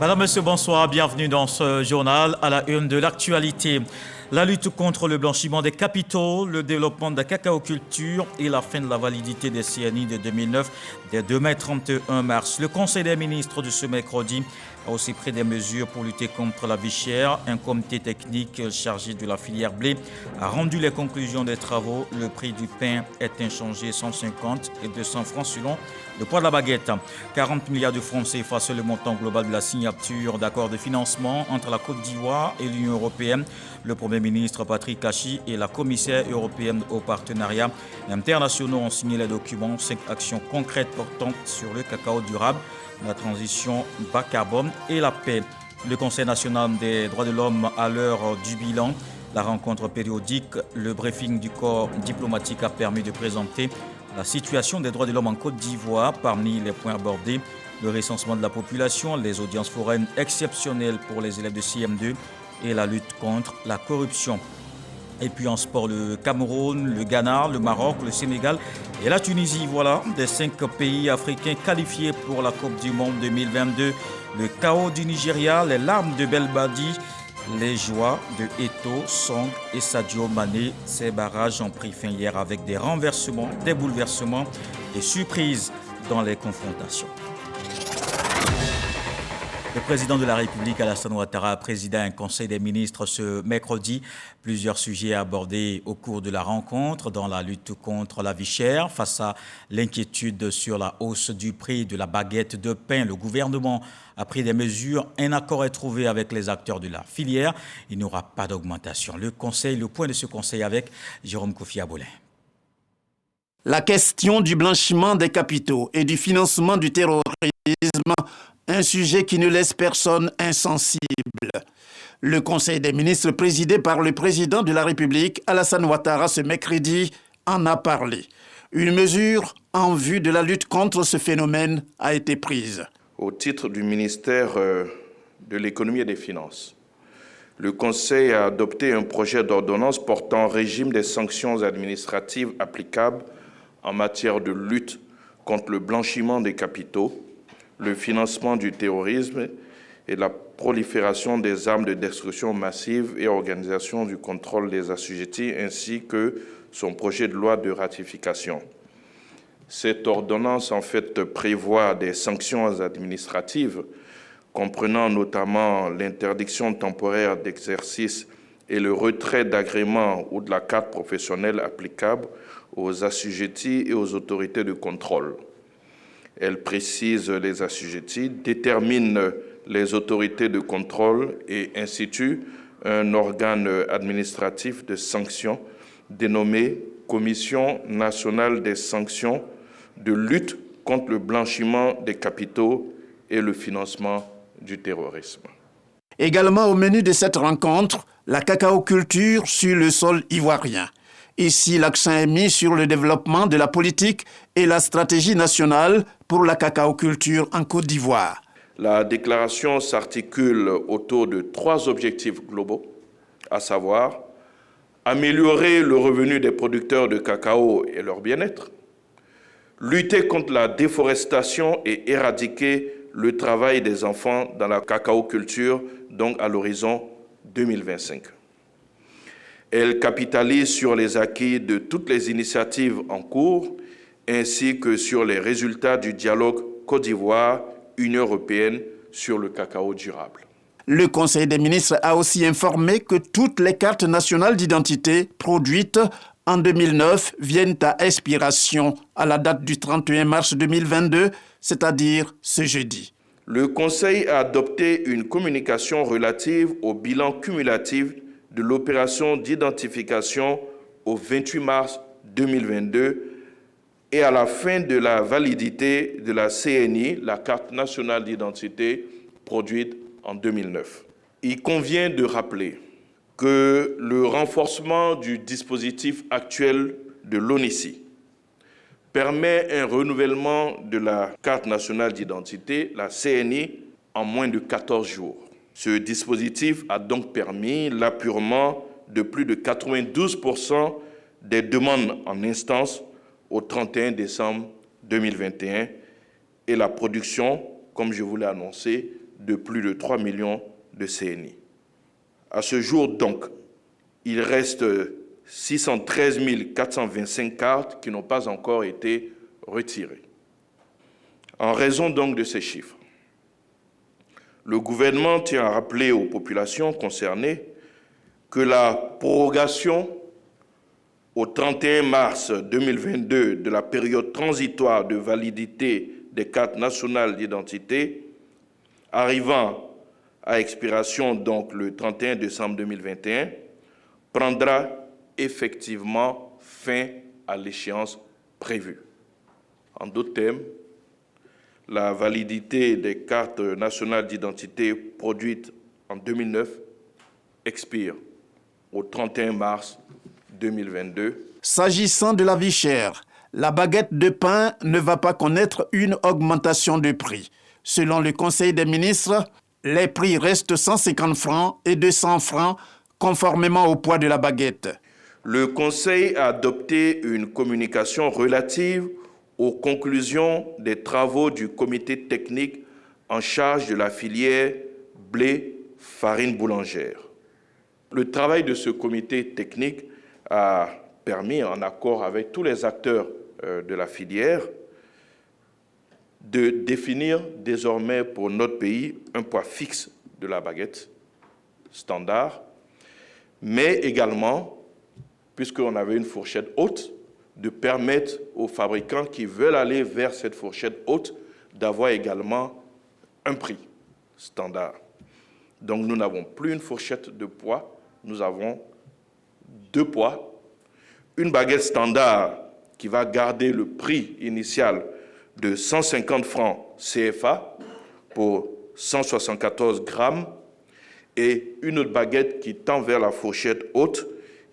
Madame, Monsieur, bonsoir. Bienvenue dans ce journal à la une de l'actualité. La lutte contre le blanchiment des capitaux, le développement de la cacaoculture et la fin de la validité des CNI de 2009 dès demain 31 mars. Le Conseil des ministres de ce mercredi a aussi pris des mesures pour lutter contre la vie chère. Un comité technique chargé de la filière blé a rendu les conclusions des travaux. Le prix du pain est inchangé 150 et 200 francs selon le poids de la baguette. 40 milliards de francs CFA, c'est le montant global de la signature d'accords de financement entre la Côte d'Ivoire et l'Union européenne. Le Premier ministre Patrick Kachi et la commissaire européenne aux partenariats internationaux ont signé les documents. 5 actions concrètes portant sur le cacao durable, la transition bas carbone et la paix. Le Conseil national des droits de l'homme à l'heure du bilan, la rencontre périodique, le briefing du corps diplomatique a permis de présenter la situation des droits de l'homme en Côte d'Ivoire. Parmi les points abordés, le recensement de la population, les audiences foraines exceptionnelles pour les élèves de CM2 et la lutte contre la corruption. Et puis en sport, le Cameroun, le Ghana, le Maroc, le Sénégal et la Tunisie. Voilà des 5 pays africains qualifiés pour la Coupe du Monde 2022. Le chaos du Nigeria, les larmes de Belbadi, les joies de Eto'o, Song et Sadio Mané. Ces barrages ont pris fin hier avec des renversements, des bouleversements et surprises dans les confrontations. Le président de la République, Alassane Ouattara, a présidé un conseil des ministres ce mercredi. Plusieurs sujets abordés au cours de la rencontre dans la lutte contre la vie chère. Face à l'inquiétude sur la hausse du prix de la baguette de pain, le gouvernement a pris des mesures. Un accord est trouvé avec les acteurs de la filière. Il n'y aura pas d'augmentation. Le point de ce conseil avec Jérôme Kofi Abolin. La question du blanchiment des capitaux et du financement du terrorisme, un sujet qui ne laisse personne insensible. Le Conseil des ministres présidé par le président de la République, Alassane Ouattara, ce mercredi, en a parlé. Une mesure en vue de la lutte contre ce phénomène a été prise. Au titre du ministère de l'Économie et des Finances, le Conseil a adopté un projet d'ordonnance portant régime des sanctions administratives applicables en matière de lutte contre le blanchiment des capitaux, le financement du terrorisme et la prolifération des armes de destruction massive et organisation du contrôle des assujettis, ainsi que son projet de loi de ratification. Cette ordonnance, en fait, prévoit des sanctions administratives, comprenant notamment l'interdiction temporaire d'exercice et le retrait d'agrément ou de la carte professionnelle applicable aux assujettis et aux autorités de contrôle. Elle précise les assujettis, détermine les autorités de contrôle et institue un organe administratif de sanction dénommé Commission nationale des sanctions de lutte contre le blanchiment des capitaux et le financement du terrorisme. Également au menu de cette rencontre, la cacaoculture sur le sol ivoirien. Ici, l'accent est mis sur le développement de la politique et la stratégie nationale pour la cacaoculture en Côte d'Ivoire. La déclaration s'articule autour de 3 objectifs globaux, à savoir améliorer le revenu des producteurs de cacao et leur bien-être, lutter contre la déforestation et éradiquer le travail des enfants dans la cacaoculture, donc à l'horizon 2025. Elle capitalise sur les acquis de toutes les initiatives en cours, ainsi que sur les résultats du dialogue Côte d'Ivoire-Union européenne sur le cacao durable. Le Conseil des ministres a aussi informé que toutes les cartes nationales d'identité produites en 2009 viennent à expiration à la date du 31 mars 2022, c'est-à-dire ce jeudi. Le Conseil a adopté une communication relative au bilan cumulatif de l'opération d'identification au 28 mars 2022 et à la fin de la validité de la CNI, la carte nationale d'identité produite en 2009. Il convient de rappeler que le renforcement du dispositif actuel de l'ONICI permet un renouvellement de la carte nationale d'identité, la CNI, en moins de 14 jours. Ce dispositif a donc permis l'appurement de plus de 92% des demandes en instance au 31 décembre 2021 et la production, comme je vous l'ai annoncé, de plus de 3 millions de CNI. À ce jour, donc, il reste 613 425 cartes qui n'ont pas encore été retirées. En raison donc de ces chiffres, le gouvernement tient à rappeler aux populations concernées que la prorogation au 31 mars 2022 de la période transitoire de validité des cartes nationales d'identité, arrivant à expiration donc le 31 décembre 2021, prendra effectivement fin à l'échéance prévue. En d'autres termes, la validité des cartes nationales d'identité produites en 2009 expire au 31 mars 2022. S'agissant de la vie chère, la baguette de pain ne va pas connaître une augmentation de prix. Selon le Conseil des ministres, les prix restent 150 francs et 200 francs conformément au poids de la baguette. Le Conseil a adopté une communication relative aux conclusions des travaux du comité technique en charge de la filière blé farine boulangère. Le travail de ce comité technique a permis, en accord avec tous les acteurs de la filière, de définir désormais pour notre pays un poids fixe de la baguette standard, mais également, puisqu'on avait une fourchette haute, de permettre aux fabricants qui veulent aller vers cette fourchette haute d'avoir également un prix standard. Donc nous n'avons plus une fourchette de poids, nous avons deux poids. Une baguette standard qui va garder le prix initial de 150 francs CFA pour 174 grammes et une autre baguette qui tend vers la fourchette haute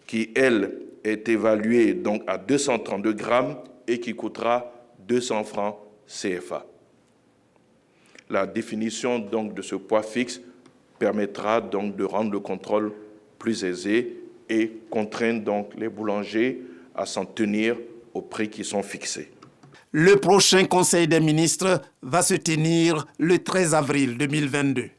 qui, elle, est évaluée donc à 232 grammes et qui coûtera 200 francs CFA. La définition donc de ce poids fixe permettra donc de rendre le contrôle plus aisé et contraindre donc les boulangers à s'en tenir aux prix qui sont fixés. Le prochain Conseil des ministres va se tenir le 13 avril 2022.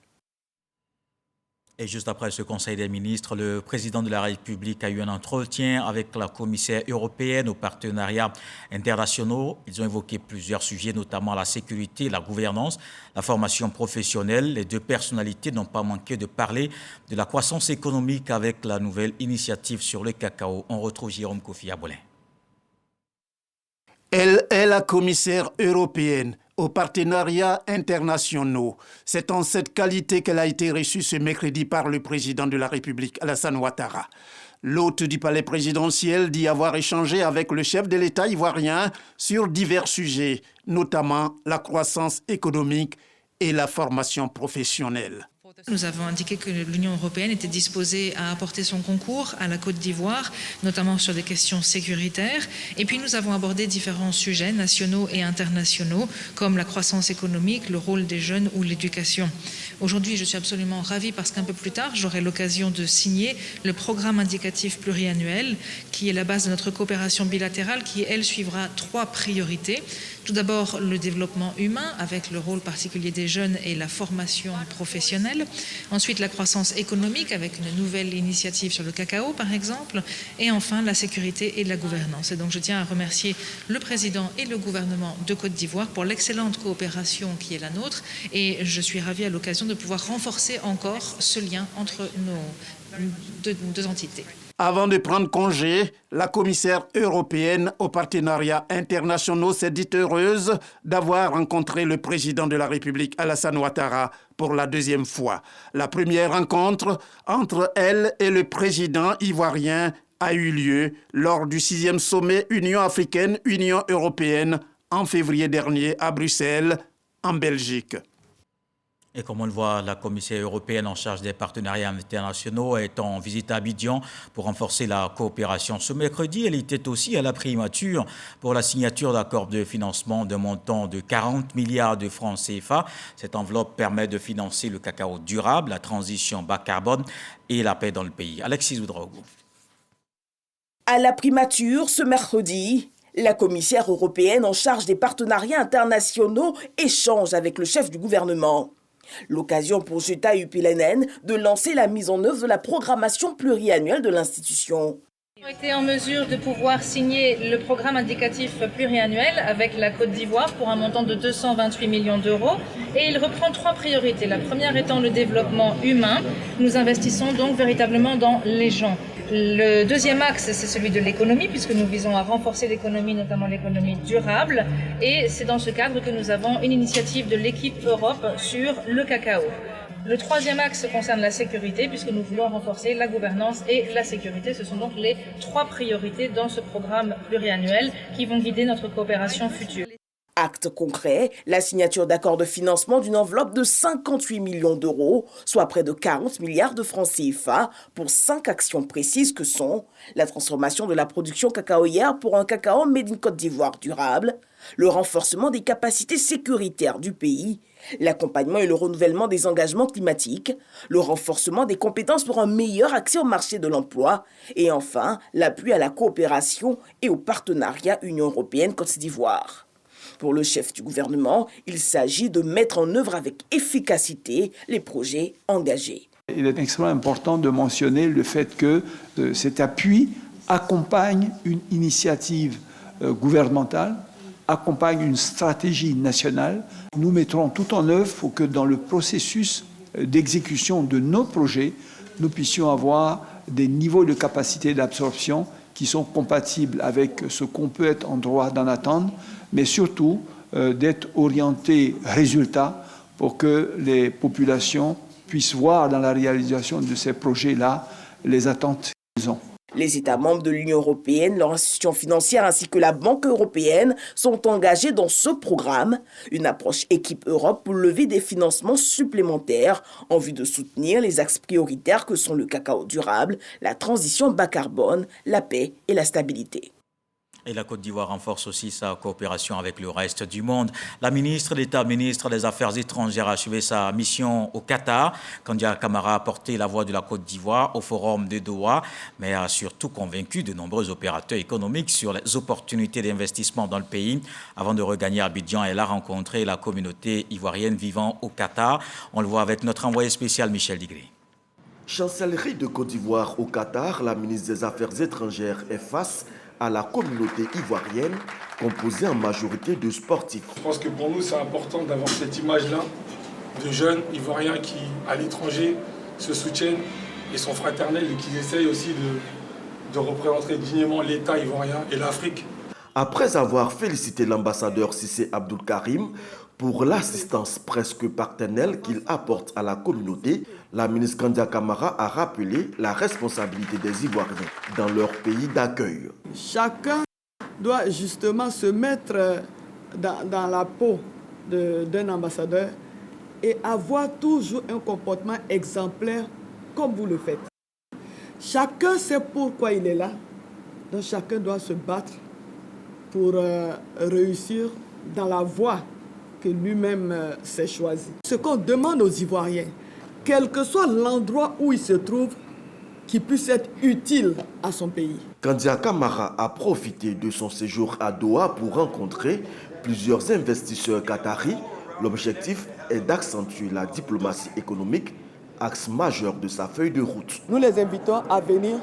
Et juste après ce Conseil des ministres, le président de la République a eu un entretien avec la commissaire européenne aux partenariats internationaux. Ils ont évoqué plusieurs sujets, notamment la sécurité, la gouvernance, la formation professionnelle. Les deux personnalités n'ont pas manqué de parler de la croissance économique avec la nouvelle initiative sur le cacao. On retrouve Jérôme Kofi Abolin. Elle est la commissaire européenne aux partenariats internationaux. C'est en cette qualité qu'elle a été reçue ce mercredi par le président de la République, Alassane Ouattara. L'hôte du palais présidentiel dit avoir échangé avec le chef de l'État ivoirien sur divers sujets, notamment la croissance économique et la formation professionnelle. Nous avons indiqué que l'Union européenne était disposée à apporter son concours à la Côte d'Ivoire, notamment sur des questions sécuritaires. Et puis nous avons abordé différents sujets nationaux et internationaux, comme la croissance économique, le rôle des jeunes ou l'éducation. Aujourd'hui, je suis absolument ravie parce qu'un peu plus tard, j'aurai l'occasion de signer le programme indicatif pluriannuel, qui est la base de notre coopération bilatérale, qui, elle, suivra 3 priorités. Tout d'abord, le développement humain, avec le rôle particulier des jeunes et la formation professionnelle. Ensuite, la croissance économique, avec une nouvelle initiative sur le cacao, par exemple. Et enfin, la sécurité et la gouvernance. Et donc, je tiens à remercier le président et le gouvernement de Côte d'Ivoire pour l'excellente coopération qui est la nôtre. Et je suis ravie à l'occasion de pouvoir renforcer encore ce lien entre nos deux entités. Avant de prendre congé, la commissaire européenne aux partenariats internationaux s'est dite heureuse d'avoir rencontré le président de la République, Alassane Ouattara, pour la 2e fois. La première rencontre entre elle et le président ivoirien a eu lieu lors du 6e sommet Union africaine-Union européenne en février dernier à Bruxelles, en Belgique. Et comme on le voit, la commissaire européenne en charge des partenariats internationaux est en visite à Abidjan pour renforcer la coopération. Ce mercredi, elle était aussi à la primature pour la signature d'accords de financement d'un montant de 40 milliards de francs CFA. Cette enveloppe permet de financer le cacao durable, la transition bas carbone et la paix dans le pays. Alexis Oudraogo. À la primature, ce mercredi, la commissaire européenne en charge des partenariats internationaux échange avec le chef du gouvernement. L'occasion pour Jutta UPLNN de lancer la mise en œuvre de la programmation pluriannuelle de l'institution. Nous avons été en mesure de pouvoir signer le programme indicatif pluriannuel avec la Côte d'Ivoire pour un montant de 228 millions d'euros et il reprend 3 priorités. La première étant le développement humain. Nous investissons donc véritablement dans les gens. Le deuxième axe, c'est celui de l'économie puisque nous visons à renforcer l'économie, notamment l'économie durable et c'est dans ce cadre que nous avons une initiative de l'équipe Europe sur le cacao. Le troisième axe concerne la sécurité, puisque nous voulons renforcer la gouvernance et la sécurité. Ce sont donc les 3 priorités dans ce programme pluriannuel qui vont guider notre coopération future. Acte concret, la signature d'accords de financement d'une enveloppe de 58 millions d'euros, soit près de 40 milliards de francs CFA, pour 5 actions précises que sont la transformation de la production cacaoyère pour un cacao made in Côte d'Ivoire durable, le renforcement des capacités sécuritaires du pays, l'accompagnement et le renouvellement des engagements climatiques, le renforcement des compétences pour un meilleur accès au marché de l'emploi et enfin l'appui à la coopération et au partenariat Union européenne-Côte d'Ivoire. Pour le chef du gouvernement, il s'agit de mettre en œuvre avec efficacité les projets engagés. Il est extrêmement important de mentionner le fait que cet appui accompagne une initiative gouvernementale, accompagne une stratégie nationale. Nous mettrons tout en œuvre pour que dans le processus d'exécution de nos projets, nous puissions avoir des niveaux de capacité d'absorption qui sont compatibles avec ce qu'on peut être en droit d'en attendre, mais surtout d'être orientés résultats pour que les populations puissent voir dans la réalisation de ces projets-là les attentes qu'ils ont. Les États membres de l'Union européenne, leurs institutions financières ainsi que la Banque européenne sont engagés dans ce programme, une approche équipe Europe pour lever des financements supplémentaires en vue de soutenir les axes prioritaires que sont le cacao durable, la transition bas carbone, la paix et la stabilité. Et la Côte d'Ivoire renforce aussi sa coopération avec le reste du monde. La ministre d'État, ministre des Affaires étrangères, a achevé sa mission au Qatar. Kandia Camara a porté la voix de la Côte d'Ivoire au forum de Doha, mais a surtout convaincu de nombreux opérateurs économiques sur les opportunités d'investissement dans le pays. Avant de regagner Abidjan, elle a rencontré la communauté ivoirienne vivant au Qatar. On le voit avec notre envoyé spécial Michel Digré. Chancellerie de Côte d'Ivoire au Qatar, la ministre des Affaires étrangères est face à la communauté ivoirienne, composée en majorité de sportifs. Je pense que pour nous, c'est important d'avoir cette image-là de jeunes ivoiriens qui, à l'étranger, se soutiennent et sont fraternels et qui essayent aussi de représenter dignement l'État ivoirien et l'Afrique. Après avoir félicité l'ambassadeur Cissé Abdoul Karim pour l'assistance presque paternelle qu'il apporte à la communauté, la ministre Kandia Camara a rappelé la responsabilité des Ivoiriens dans leur pays d'accueil. Chacun doit justement se mettre dans la peau d'un ambassadeur et avoir toujours un comportement exemplaire comme vous le faites. Chacun sait pourquoi il est là, donc chacun doit se battre pour réussir dans la voie que lui-même s'est choisi. Ce qu'on demande aux Ivoiriens, quel que soit l'endroit où il se trouve, qu'il puisse être utile à son pays. Kandia Camara a profité de son séjour à Doha pour rencontrer plusieurs investisseurs qataris. L'objectif est d'accentuer la diplomatie économique, axe majeur de sa feuille de route. Nous les invitons à venir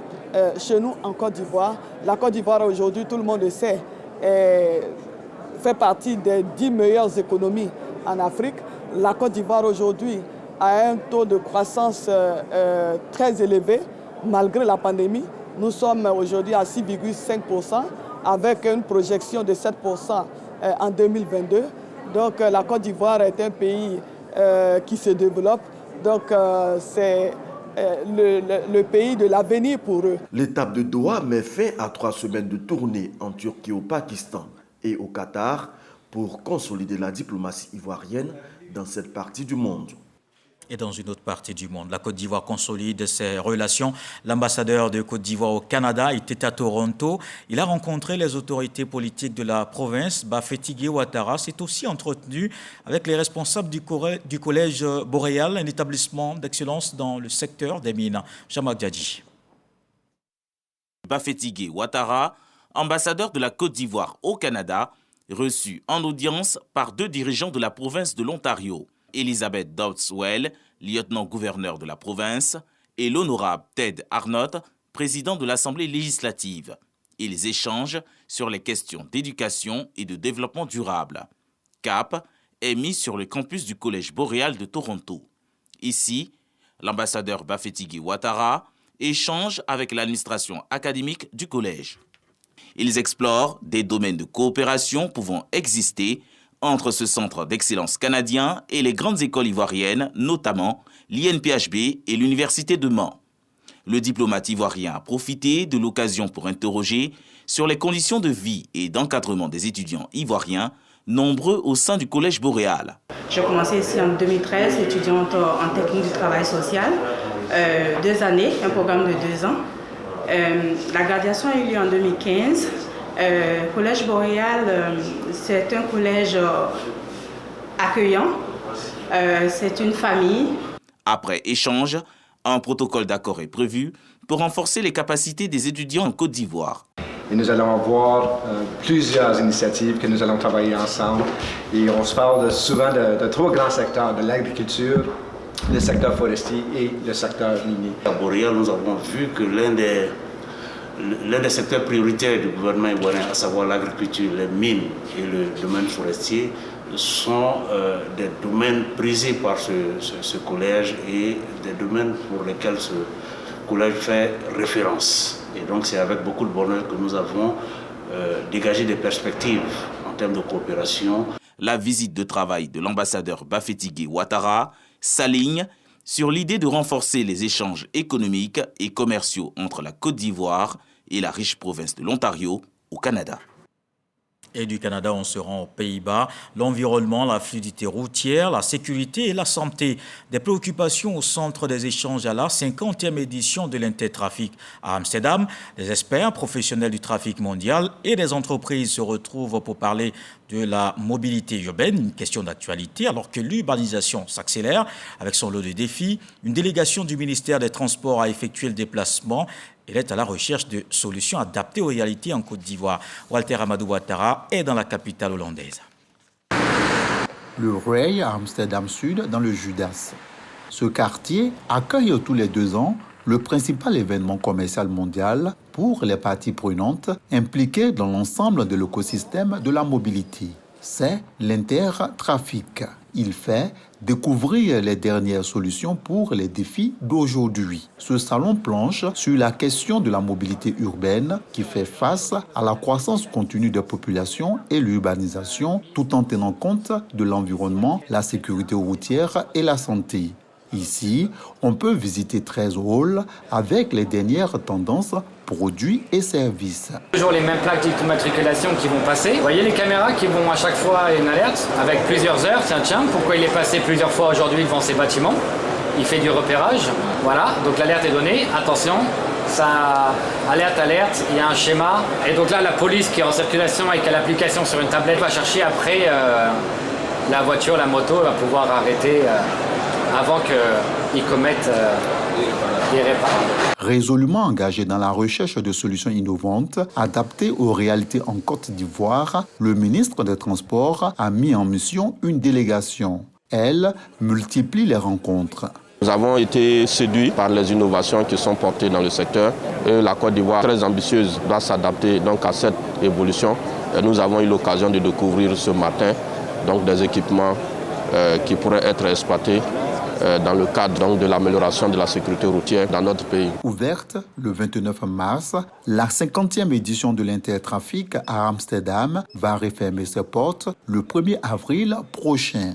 chez nous en Côte d'Ivoire. La Côte d'Ivoire aujourd'hui, tout le monde le sait, fait partie des 10 meilleures économies en Afrique. La Côte d'Ivoire aujourd'hui a un taux de croissance très élevé malgré la pandémie. Nous sommes aujourd'hui à 6,5% avec une projection de 7% en 2022. Donc la Côte d'Ivoire est un pays qui se développe. Donc c'est le pays de l'avenir pour eux. L'étape de Doha met fin à 3 semaines de tournée en Turquie, au Pakistan et au Qatar pour consolider la diplomatie ivoirienne dans cette partie du monde. Et dans une autre partie du monde, la Côte d'Ivoire consolide ses relations. L'ambassadeur de Côte d'Ivoire au Canada était à Toronto. Il a rencontré les autorités politiques de la province. Bafétigui Ouattara s'est aussi entretenu avec les responsables du Collège Boréal, un établissement d'excellence dans le secteur des mines. Jamak Djadji. Bafétigui Ouattara, ambassadeur de la Côte d'Ivoire au Canada, reçu en audience par 2 dirigeants de la province de l'Ontario. Elisabeth Doddswell, lieutenant-gouverneur de la province, et l'honorable Ted Arnott, président de l'Assemblée législative. Ils échangent sur les questions d'éducation et de développement durable. Cap est mis sur le campus du Collège boréal de Toronto. Ici, l'ambassadeur Bafétigui Ouattara échange avec l'administration académique du collège. Ils explorent des domaines de coopération pouvant exister entre ce centre d'excellence canadien et les grandes écoles ivoiriennes, notamment l'INPHB et l'Université de Mans. Le diplomate ivoirien a profité de l'occasion pour interroger sur les conditions de vie et d'encadrement des étudiants ivoiriens, nombreux au sein du Collège boréal. J'ai commencé ici en 2013, étudiante en technique du travail social. 2 années, un programme de 2 ans. La graduation a eu lieu en 2015. Collège boréal, c'est un collège accueillant. C'est une famille. Après échange, un protocole d'accord est prévu pour renforcer les capacités des étudiants en Côte d'Ivoire. Et nous allons avoir plusieurs initiatives que nous allons travailler ensemble. Et on se parle souvent de 3 grands secteurs, de l'agriculture, le secteur forestier et le secteur minier. À Boréal, nous avons vu que l'un des secteurs prioritaires du gouvernement ivoirien, à savoir l'agriculture, les mines et le domaine forestier, sont des domaines prisés par ce collège et des domaines pour lesquels ce collège fait référence. Et donc c'est avec beaucoup de bonheur que nous avons dégagé des perspectives en termes de coopération. La visite de travail de l'ambassadeur Bafétigui Ouattara s'aligne sur l'idée de renforcer les échanges économiques et commerciaux entre la Côte d'Ivoire et la riche province de l'Ontario au Canada. Et du Canada, on se rend aux Pays-Bas. L'environnement, la fluidité routière, la sécurité et la santé. Des préoccupations au centre des échanges à la 50e édition de l'Intertrafic à Amsterdam. Des experts professionnels du trafic mondial et des entreprises se retrouvent pour parler de la mobilité urbaine, une question d'actualité, alors que l'urbanisation s'accélère avec son lot de défis. Une délégation du ministère des Transports a effectué le déplacement. Elle est à la recherche de solutions adaptées aux réalités en Côte d'Ivoire. Walter Amadou Ouattara est dans la capitale hollandaise. Le Ray à Amsterdam Sud, dans le Judas. Ce quartier accueille tous les 2 ans le principal événement commercial mondial pour les parties prenantes impliquées dans l'ensemble de l'écosystème de la mobilité. C'est l'Intertrafic. Il fait découvrir les dernières solutions pour les défis d'aujourd'hui. Ce salon planche sur la question de la mobilité urbaine qui fait face à la croissance continue des populations et l'urbanisation tout en tenant compte de l'environnement, la sécurité routière et la santé. Ici, on peut visiter 13 halls avec les dernières tendances, produits et services. Toujours les mêmes plaques d'immatriculation qui vont passer. Vous voyez les caméras qui vont à chaque fois une alerte avec plusieurs heures. Tiens, pourquoi il est passé plusieurs fois aujourd'hui devant ces bâtiments? Il fait du repérage. Voilà, donc l'alerte est donnée. Attention, ça alerte, il y a un schéma. Et donc là, la police qui est en circulation et qui a l'application sur une tablette va chercher après la voiture, la moto, va pouvoir arrêter avant qu'ils commettent des réparations. Résolument engagé dans la recherche de solutions innovantes adaptées aux réalités en Côte d'Ivoire, le ministre des Transports a mis en mission une délégation. Elle multiplie les rencontres. Nous avons été séduits par les innovations qui sont portées dans le secteur. Et la Côte d'Ivoire, très ambitieuse, doit s'adapter donc à cette évolution. Et nous avons eu l'occasion de découvrir ce matin donc, des équipements qui pourraient être exploités dans le cadre donc, de l'amélioration de la sécurité routière dans notre pays. Ouverte le 29 mars, la 50e édition de l'Intertrafic à Amsterdam va refermer ses portes le 1er avril prochain.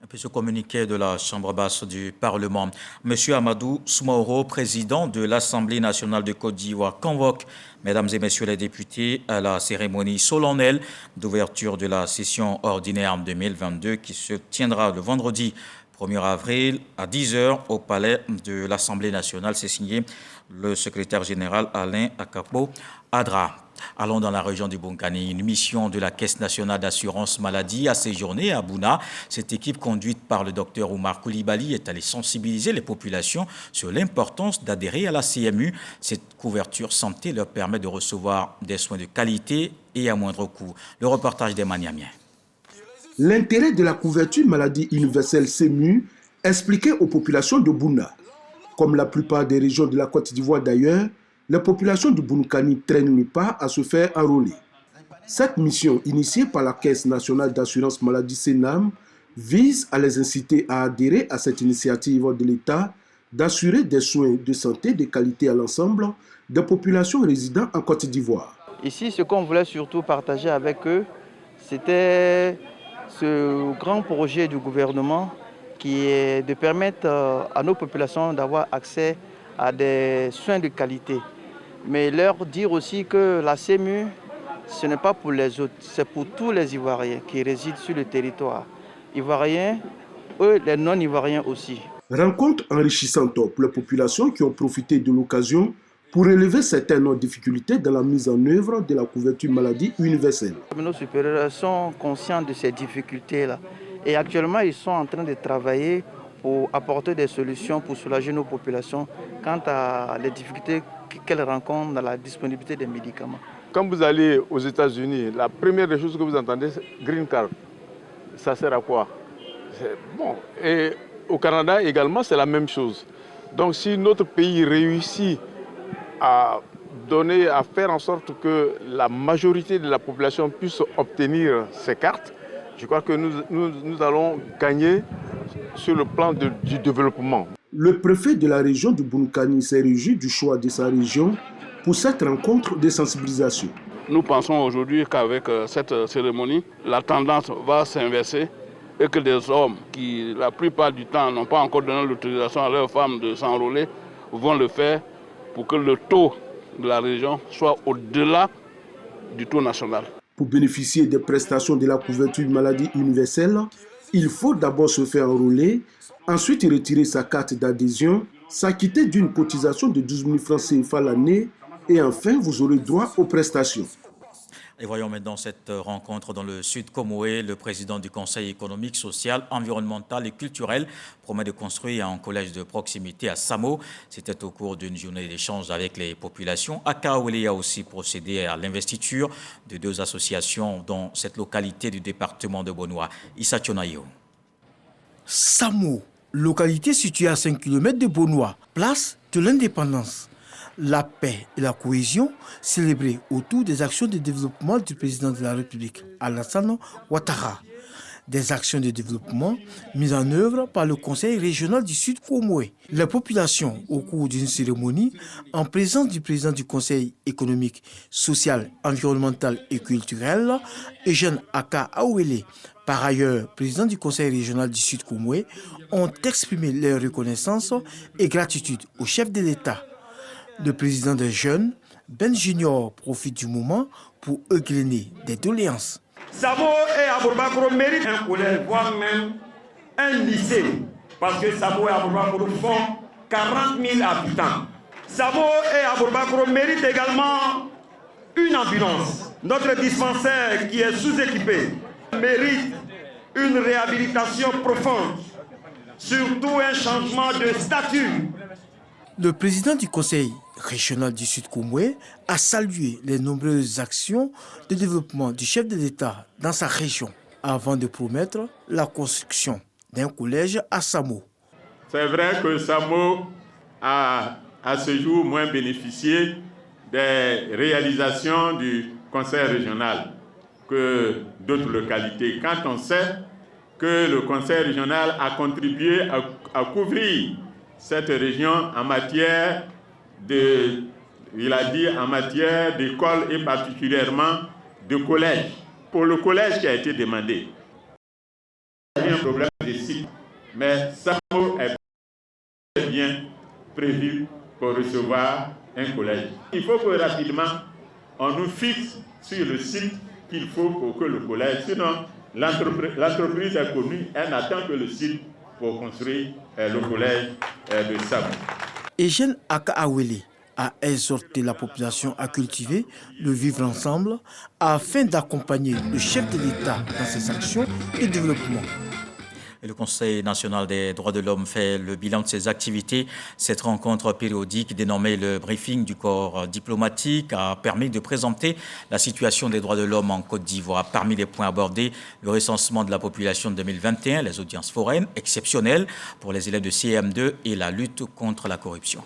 Et puis ce communiqué de la Chambre basse du Parlement. Monsieur Amadou Soumaoro, président de l'Assemblée nationale de Côte d'Ivoire, convoque, mesdames et messieurs les députés, à la cérémonie solennelle d'ouverture de la session ordinaire en 2022 qui se tiendra le vendredi 1er avril à 10h au palais de l'Assemblée nationale. C'est signé le secrétaire général Alain Akapo Adra. Allons dans la région du Bonkani. Une mission de la Caisse nationale d'assurance maladie a séjourné à Bouna. Cette équipe conduite par le docteur Oumar Koulibaly est allée sensibiliser les populations sur l'importance d'adhérer à la CMU. Cette couverture santé leur permet de recevoir des soins de qualité et à moindre coût. Le reportage d'Emmanuel Miamiens. L'intérêt de la couverture maladie universelle SEMU expliqué aux populations de Bouna. Comme la plupart des régions de la Côte d'Ivoire d'ailleurs, les populations de Bounoukani traînent le pas à se faire enrôler. Cette mission, initiée par la Caisse nationale d'assurance maladie CNAM, vise à les inciter à adhérer à cette initiative de l'État d'assurer des soins de santé de qualité à l'ensemble des populations résidant en Côte d'Ivoire. Ici, ce qu'on voulait surtout partager avec eux, c'était ce grand projet du gouvernement qui est de permettre à nos populations d'avoir accès à des soins de qualité. Mais leur dire aussi que la CEMU, ce n'est pas pour les autres, c'est pour tous les Ivoiriens qui résident sur le territoire. Ivoiriens, eux, les non-Ivoiriens aussi. Rencontre enrichissante pour les populations qui ont profité de l'occasion pour relever certaines difficultés dans la mise en œuvre de la couverture maladie universelle. Nos supérieurs sont conscients de ces difficultés-là et actuellement ils sont en train de travailler pour apporter des solutions pour soulager nos populations quant à les difficultés qu'elles rencontrent dans la disponibilité des médicaments. Quand vous allez aux États-Unis, la première des choses que vous entendez, c'est Green Card. Ça sert à quoi? Bon. Et au Canada également, c'est la même chose. Donc si notre pays réussit à faire en sorte que la majorité de la population puisse obtenir ces cartes, je crois que nous allons gagner sur le plan du développement. Le préfet de la région de Bounoukani s'est réjoui du choix de sa région pour cette rencontre de sensibilisation. Nous pensons aujourd'hui qu'avec cette cérémonie, la tendance va s'inverser et que des hommes qui, la plupart du temps, n'ont pas encore donné l'autorisation à leurs femmes de s'enrôler, vont le faire pour que le taux de la région soit au-delà du taux national. Pour bénéficier des prestations de la couverture maladie universelle, il faut d'abord se faire enrôler, ensuite retirer sa carte d'adhésion, s'acquitter d'une cotisation de 12 000 francs CFA l'année et enfin vous aurez droit aux prestations. Et voyons maintenant cette rencontre dans le Sud Comoé. Le président du Conseil économique, social, environnemental et culturel promet de construire un collège de proximité à Samo. C'était au cours d'une journée d'échange avec les populations. Akaouélé a aussi procédé à l'investiture de 2 associations dans cette localité du département de Bonoua. Issa Tchonayo. Samo, localité située à 5 km de Bonoua, place de l'indépendance. La paix et la cohésion célébrées autour des actions de développement du président de la République, Alassane Ouattara. Des actions de développement mises en œuvre par le Conseil régional du Sud Comoé. Les populations, au cours d'une cérémonie, en présence du président du Conseil économique, social, environnemental et culturel, Eugène Aka Aouélé, par ailleurs président du Conseil régional du Sud Comoé, ont exprimé leur reconnaissance et gratitude au chef de l'État. Le président des jeunes, Ben Junior, profite du moment pour égrener des doléances. Samo et Aboubakro méritent un collège, voire même un lycée, parce que Samo et Aboubakro font 40 000 habitants. Samo et Aboubakro méritent également une ambulance. Notre dispensaire, qui est sous-équipé, mérite une réhabilitation profonde, surtout un changement de statut. Le président du Conseil régional du Sud Comoé a salué les nombreuses actions de développement du chef de l'État dans sa région avant de promettre la construction d'un collège à Samo. C'est vrai que Samo a à ce jour moins bénéficié des réalisations du Conseil régional que d'autres localités. Quand on sait que le Conseil régional a contribué à couvrir cette région en matière en matière d'école et particulièrement de collège. Pour le collège qui a été demandé, il y a un problème de site, mais Samo est bien prévu pour recevoir un collège. Il faut que rapidement on nous fixe sur le site qu'il faut pour que le collège, sinon l'entreprise est connue, elle n'attend que le site pour construire le collège de Samo. Eugène Aka Aouélé a exhorté la population à cultiver le vivre ensemble afin d'accompagner le chef de l'État dans ses actions de développement. Et le Conseil national des droits de l'homme fait le bilan de ses activités. Cette rencontre périodique, dénommée le briefing du corps diplomatique, a permis de présenter la situation des droits de l'homme en Côte d'Ivoire. Parmi les points abordés, le recensement de la population de 2021, les audiences foraines exceptionnelles pour les élèves de CM2 et la lutte contre la corruption.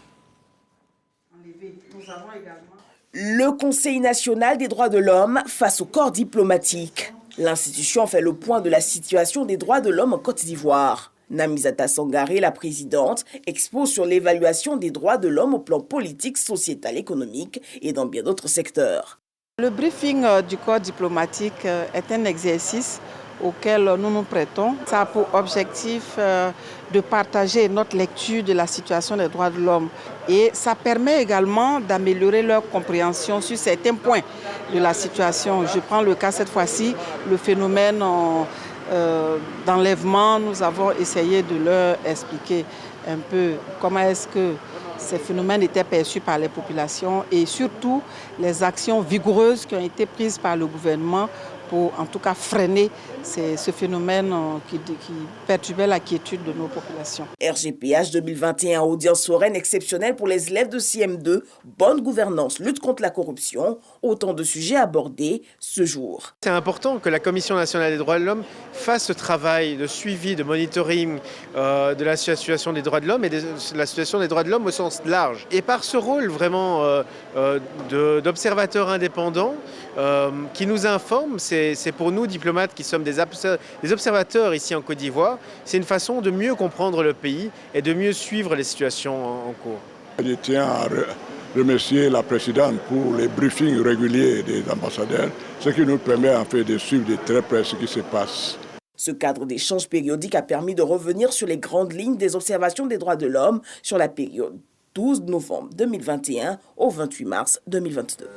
Le Conseil national des droits de l'homme face au corps diplomatique. L'institution fait le point de la situation des droits de l'homme en Côte d'Ivoire. Namizata Sangaré, la présidente, expose sur l'évaluation des droits de l'homme au plan politique, sociétal, économique et dans bien d'autres secteurs. Le briefing du corps diplomatique est un exercice auquel nous nous prêtons. Ça a pour objectif de partager notre lecture de la situation des droits de l'homme et ça permet également d'améliorer leur compréhension sur certains points de la situation. Je prends le cas cette fois-ci, le phénomène d'enlèvement. Nous avons essayé de leur expliquer un peu comment est-ce que ces phénomènes étaient perçus par les populations et surtout les actions vigoureuses qui ont été prises par le gouvernement pour en tout cas freiner ce phénomène qui perturbait la quiétude de nos populations. RGPH 2021, audience foraine exceptionnelle pour les élèves de CM2, bonne gouvernance, lutte contre la corruption, autant de sujets abordés ce jour. C'est important que la Commission nationale des droits de l'homme fasse ce travail de suivi, de monitoring de la situation des droits de l'homme et de la situation des droits de l'homme au sens large. Et par ce rôle vraiment d'observateur indépendant qui nous informe, c'est pour nous, diplomates qui sommes des observateurs ici en Côte d'Ivoire, c'est une façon de mieux comprendre le pays et de mieux suivre les situations en cours. Je tiens à remercier la présidente pour les briefings réguliers des ambassadeurs, ce qui nous permet en fait de suivre de très près ce qui se passe. Ce cadre d'échange périodique a permis de revenir sur les grandes lignes des observations des droits de l'homme sur la période 12 novembre 2021 au 28 mars 2022.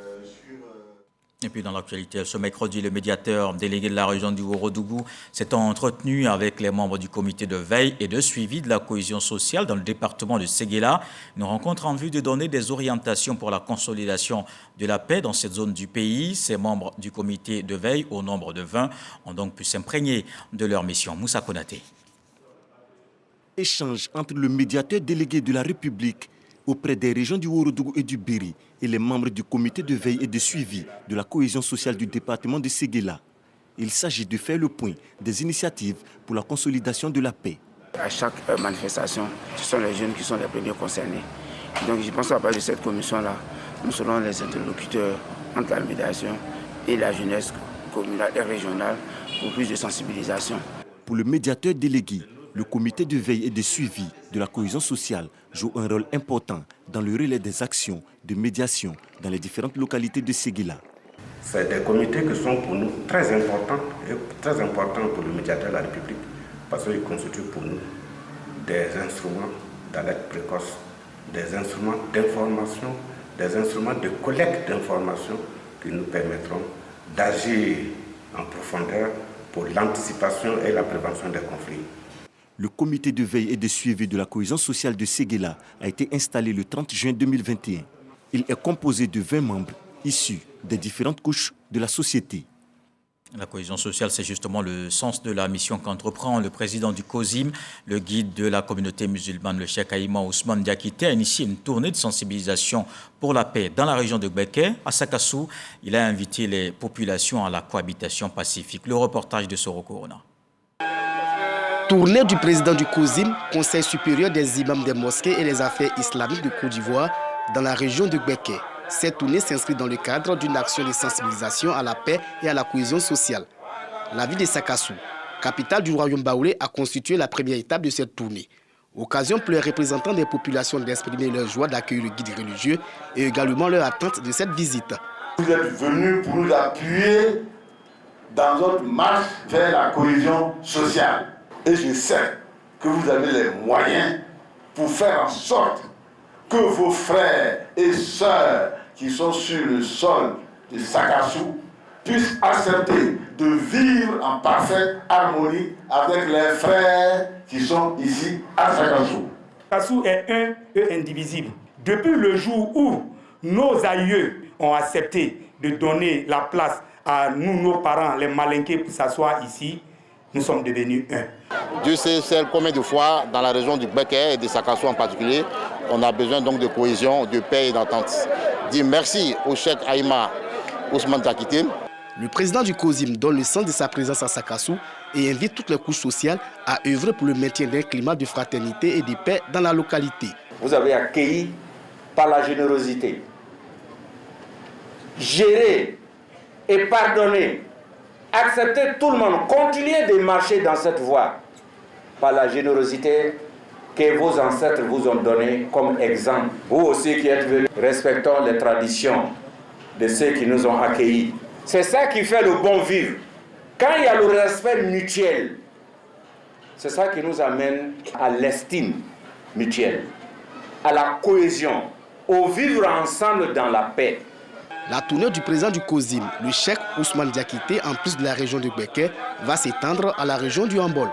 Et puis dans l'actualité, ce mercredi, le médiateur délégué de la région du Ourodougou s'est entretenu avec les membres du comité de veille et de suivi de la cohésion sociale dans le département de Séguéla. Une rencontre en vue de donner des orientations pour la consolidation de la paix dans cette zone du pays. Ces membres du comité de veille, au nombre de 20, ont donc pu s'imprégner de leur mission. Moussa Konaté. Échange entre le médiateur délégué de la République auprès des régions du Ourodougou et du Béri et les membres du comité de veille et de suivi de la cohésion sociale du département de Séguéla. Il s'agit de faire le point des initiatives pour la consolidation de la paix. À chaque manifestation, ce sont les jeunes qui sont les premiers concernés. Donc je pense qu'à partir de cette commission-là, nous serons les interlocuteurs entre la médiation et la jeunesse communale et régionale pour plus de sensibilisation. Pour le médiateur délégué, le comité de veille et de suivi de la cohésion sociale joue un rôle important dans le relais des actions de médiation dans les différentes localités de Séguéla. C'est des comités qui sont pour nous très importants pour le médiateur de la République parce qu'ils constituent pour nous des instruments d'alerte précoce, des instruments d'information, des instruments de collecte d'informations qui nous permettront d'agir en profondeur pour l'anticipation et la prévention des conflits. Le comité de veille et de suivi de la cohésion sociale de Séguéla a été installé le 30 juin 2021. Il est composé de 20 membres issus des différentes couches de la société. La cohésion sociale, c'est justement le sens de la mission qu'entreprend le président du COSIM, le guide de la communauté musulmane, le cheikh Aïma Ousmane Diakité, a initié une tournée de sensibilisation pour la paix dans la région de Gbeke. À Sakassou, il a invité les populations à la cohabitation pacifique. Le reportage de Soro Corona. Tournée du président du COSIM, Conseil supérieur des imams des mosquées et des affaires islamiques de Côte d'Ivoire, dans la région de Gbeke. Cette tournée s'inscrit dans le cadre d'une action de sensibilisation à la paix et à la cohésion sociale. La ville de Sakassou, capitale du royaume baoulé, a constitué la première étape de cette tournée. Occasion pour les représentants des populations d'exprimer leur joie d'accueillir le guide religieux et également leur attente de cette visite. Vous êtes venus pour nous appuyer dans notre marche vers la cohésion sociale. Et je sais que vous avez les moyens pour faire en sorte que vos frères et sœurs qui sont sur le sol de Sakassou puissent accepter de vivre en parfaite harmonie avec les frères qui sont ici à Sakassou. Sakassou est un et indivisible. Depuis le jour où nos aïeux ont accepté de donner la place à nous, nos parents, les Malinqués, pour s'asseoir ici, nous sommes devenus un. Dieu sait combien de fois, dans la région du Beké et de Sakasso en particulier, on a besoin donc de cohésion, de paix et d'entente. Dis merci au Cheikh Aïma Ousmane Diakité. Le président du COSIM donne le sens de sa présence à Sakasso et invite toutes les couches sociales à œuvrer pour le maintien d'un climat de fraternité et de paix dans la localité. Vous avez accueilli par la générosité, géré et pardonné, accepter tout le monde, continuer de marcher dans cette voie par la générosité que vos ancêtres vous ont donné comme exemple. Vous aussi qui êtes venus, respectons les traditions de ceux qui nous ont accueillis. C'est ça qui fait le bon vivre. Quand il y a le respect mutuel, c'est ça qui nous amène à l'estime mutuelle, à la cohésion, au vivre ensemble dans la paix. La tournée du président du COSIM, le Cheikh Ousmane Diakité, en plus de la région de Beké, va s'étendre à la région du Hambol.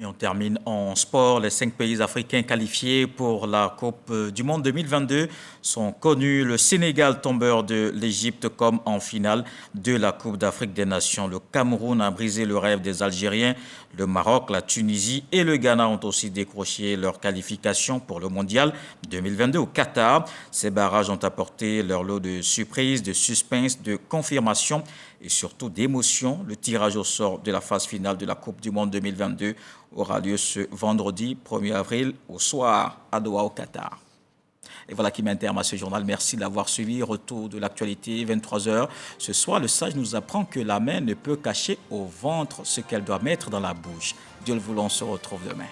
Et on termine en sport. Les 5 pays africains qualifiés pour la Coupe du Monde 2022 sont connus. Le Sénégal, tombeur de l'Égypte, comme en finale de la Coupe d'Afrique des Nations. Le Cameroun a brisé le rêve des Algériens. Le Maroc, la Tunisie et le Ghana ont aussi décroché leur qualification pour le Mondial 2022 au Qatar. Ces barrages ont apporté leur lot de surprises, de suspense, de confirmation et surtout d'émotion. Le tirage au sort de la phase finale de la Coupe du Monde 2022 aura lieu ce vendredi 1er avril au soir à Doha au Qatar. Et voilà qui met un terme à ce journal. Merci d'avoir suivi. Retour de l'actualité, 23h. Ce soir, le sage nous apprend que la main ne peut cacher au ventre ce qu'elle doit mettre dans la bouche. Dieu le voulant, on se retrouve demain.